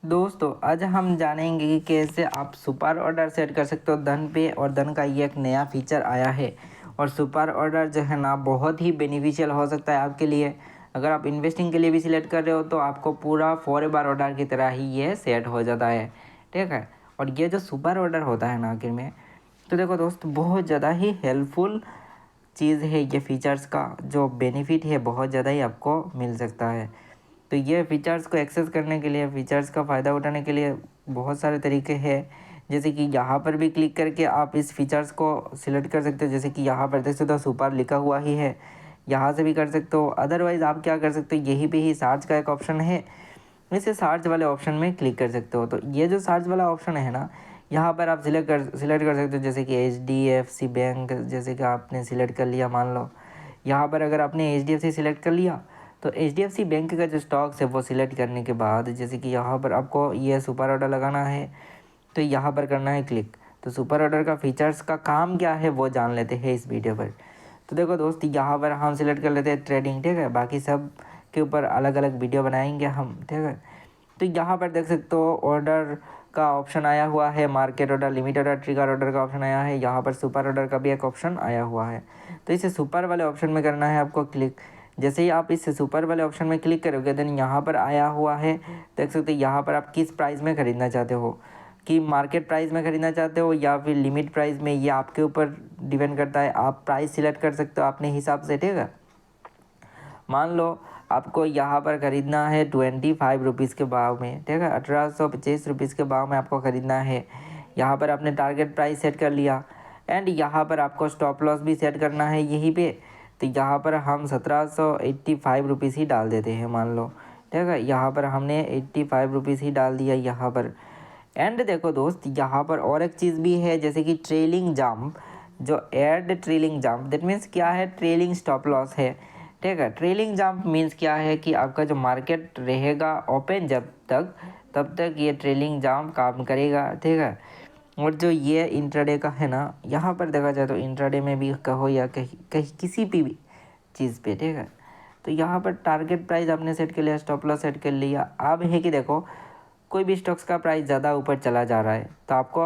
दोस्तों आज हम जानेंगे कि कैसे आप सुपर ऑर्डर सेट कर सकते हो धन पे। और धन का ये एक नया फीचर आया है और सुपर ऑर्डर जो है ना बहुत ही बेनिफिशियल हो सकता है आपके लिए। अगर आप इन्वेस्टिंग के लिए भी सिलेक्ट कर रहे हो तो आपको पूरा फॉरएवर ऑर्डर की तरह ही ये सेट हो जाता है, ठीक है। और ये जो सुपर ऑर्डर होता है ना आखिर में, तो देखो दोस्त बहुत ज़्यादा ही हेल्पफुल चीज़ है ये फीचर्स का। जो बेनिफिट है बहुत ज़्यादा ही आपको मिल सकता है। तो ये फ़ीचर्स को एक्सेस करने के लिए, फ़ीचर्स का फ़ायदा उठाने के लिए बहुत सारे तरीके हैं। जैसे कि यहाँ पर भी क्लिक करके आप इस फीचर्स को सिलेक्ट कर सकते हो। जैसे कि यहाँ पर देख सकते हो सुपर लिखा हुआ ही है, यहाँ से भी कर सकते हो। अदरवाइज़ आप क्या कर सकते हो, यहीं पे ही सर्च का एक ऑप्शन है, इसे सर्च वाले ऑप्शन में क्लिक कर सकते हो। तो ये जो सर्च वाला ऑप्शन है ना, यहाँ पर आप सिलेक्ट कर सकते हो। जैसे कि HDFC बैंक जैसे कि आपने सिलेक्ट कर लिया, मान लो यहाँ पर अगर आपने HDFC सिलेक्ट कर लिया तो HDFC बैंक का जो स्टॉक्स है वो सिलेक्ट करने के बाद जैसे कि यहाँ पर आपको ये सुपर ऑर्डर लगाना है, तो यहाँ पर करना है क्लिक। तो सुपर ऑर्डर का फीचर्स का काम क्या है वो जान लेते हैं इस वीडियो पर। तो देखो दोस्त, यहाँ पर हम सिलेक्ट कर लेते हैं ट्रेडिंग, ठीक है। बाकी सब के ऊपर अलग अलग वीडियो बनाएंगे हम, ठीक है। तो यहाँ पर देख सकते हो ऑर्डर का ऑप्शन आया हुआ है, market order, limit order, trigger order का ऑप्शन आया है। यहाँ पर सुपर ऑर्डर का भी एक ऑप्शन आया हुआ है। तो इसे सुपर वाले ऑप्शन में करना है आपको क्लिक। जैसे ही आप इस सुपर वाले ऑप्शन में क्लिक करोगे देन यहाँ पर आया हुआ है, देख सकते हो यहाँ पर आप किस प्राइस में ख़रीदना चाहते हो, कि मार्केट प्राइस में ख़रीदना चाहते हो या फिर लिमिट प्राइस में, ये आपके ऊपर डिपेंड करता है। आप प्राइस सिलेक्ट कर सकते हो अपने हिसाब से, ठीक है। मान लो आपको यहाँ पर ख़रीदना है 25 रुपीज़ के भाव में, ठीक है, 1825 रुपीज़ के भाव में आपको ख़रीदना है। यहाँ पर आपने टारगेट प्राइस सेट कर लिया एंड यहाँ पर आपको स्टॉप लॉस भी सेट करना है यहीं पे। तो यहाँ पर हम 1785 रुपीज़ ही डाल देते हैं, मान लो, ठीक है। यहाँ पर हमने 85 रुपीज़ ही डाल दिया यहाँ पर। एंड देखो दोस्त, यहाँ पर और एक चीज़ भी है जैसे कि ट्रेलिंग जंप, जो add trailing jump, that means क्या है, ट्रेलिंग स्टॉप लॉस है, ठीक है। ट्रेलिंग जंप मीन्स क्या है कि आपका जो मार्केट रहेगा ओपन जब तक, तब तक ये ट्रेलिंग जंप काम करेगा, ठीक है। और जो ये इंट्राडे का है ना, यहाँ पर देखा जाए तो इंट्राडे में भी कहो या कहीं कहीं किसी भी चीज़ पे, ठीक है। तो यहाँ पर टारगेट प्राइस आपने सेट कर लिया, स्टॉप लॉस सेट कर लिया। अब है कि देखो कोई भी स्टॉक्स का प्राइस ज़्यादा ऊपर चला जा रहा है तो आपको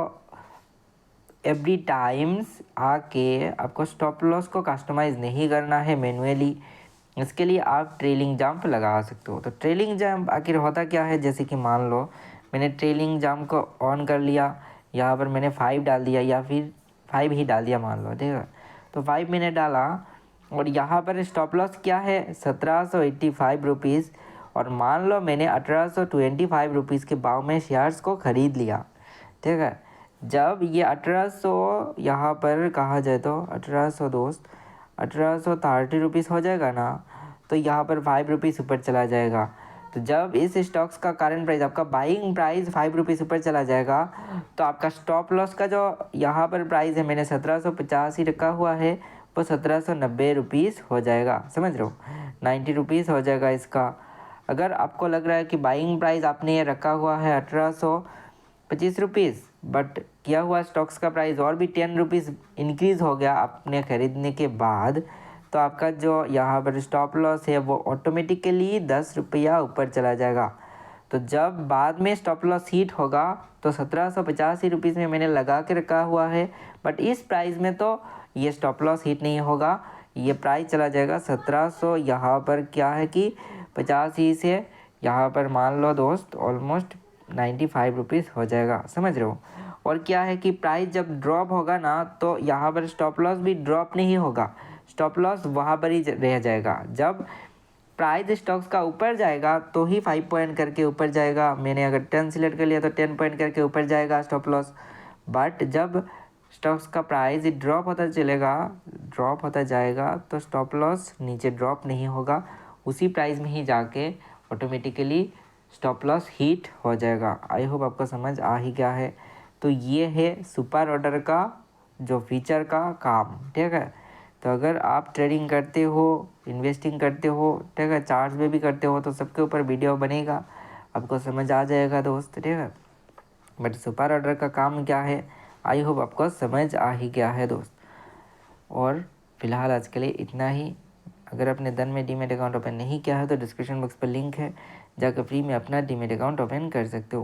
एवरी टाइम्स आके आपको स्टॉप लॉस को कस्टमाइज़ नहीं करना है मैनुअली। इसके लिए आप ट्रेलिंग जंप लगा सकते हो। तो ट्रेलिंग जंप आखिर होता क्या है, जैसे कि मान लो मैंने ट्रेलिंग जंप को ऑन कर लिया, यहाँ पर मैंने 5 डाल दिया या फिर 5 ही डाल दिया, मान लो, ठीक है। तो 5 मैंने डाला और यहाँ पर स्टॉप लॉस क्या है, 1785 रुपीज़। और मान लो मैंने 1825 रुपीज़ के भाव में शेयर्स को ख़रीद लिया, ठीक है। जब ये 1800 यहाँ पर कहा जाए तो 1800 दोस्त 1830 रुपीज़ हो जाएगा ना, तो यहाँ पर 5 रुपीज़ ऊपर चला जाएगा। तो जब इस स्टॉक्स का करंट प्राइस, आपका बाइंग प्राइस 5 रुपीज़ ऊपर चला जाएगा, तो आपका स्टॉप लॉस का जो यहाँ पर प्राइस है मैंने 1750 ही रखा हुआ है, वो 1790 रुपीज़ हो जाएगा, समझ रहे हो, 90 रुपीज़ हो जाएगा इसका। अगर आपको लग रहा है कि बाइंग प्राइस आपने ये रखा हुआ है 1825 रुपीज़, बट किया हुआ स्टॉक्स का प्राइस और भी 10 रुपीज़ इंक्रीज़ हो गया आपने ख़रीदने के बाद, तो आपका जो यहाँ पर स्टॉप लॉस है वो ऑटोमेटिकली 10 रुपया ऊपर चला जाएगा। तो जब बाद में स्टॉप लॉस हिट होगा तो 1785 रुपीज़ में मैंने लगा के रखा हुआ है, बट इस प्राइस में तो ये स्टॉप लॉस हिट नहीं होगा, ये प्राइस चला जाएगा 1700। यहाँ पर क्या है कि 50 ही से यहाँ पर मान लो दोस्त ऑलमोस्ट 95 रुपीज़ हो जाएगा, समझ रहे हो। और क्या है कि प्राइस जब ड्रॉप होगा ना, तो यहाँ पर स्टॉप लॉस भी ड्रॉप नहीं होगा, स्टॉप लॉस वहाँ पर ही रह जाएगा। जब प्राइस स्टॉक्स का ऊपर जाएगा तो ही 5 पॉइंट करके ऊपर जाएगा। मैंने अगर 10 सिलेक्ट कर लिया तो 10 पॉइंट करके ऊपर जाएगा स्टॉप लॉस। बट जब स्टॉक्स का प्राइस ड्रॉप होता चलेगा, ड्रॉप होता जाएगा, तो स्टॉप लॉस नीचे ड्रॉप नहीं होगा, उसी प्राइस में ही जाके ऑटोमेटिकली स्टॉप लॉस हिट हो जाएगा। आई होप आपको समझ आ ही गया है। तो ये है सुपर ऑर्डर का जो फीचर का काम, ठीक है। तो अगर आप ट्रेडिंग करते हो, इन्वेस्टिंग करते हो, ठीक है, चार्ट्स में भी करते हो, तो सबके ऊपर वीडियो बनेगा, आपको समझ आ जाएगा दोस्त, ठीक है। बट सुपर ऑर्डर का काम क्या है, आई होप आपको समझ आ ही गया है दोस्त। और फिलहाल आज के लिए इतना ही। अगर आपने धन में डीमेट अकाउंट ओपन नहीं किया है तो डिस्क्रिप्शन बॉक्स पर लिंक है, जाकर फ्री में अपना डीमेट अकाउंट ओपन कर सकते हो।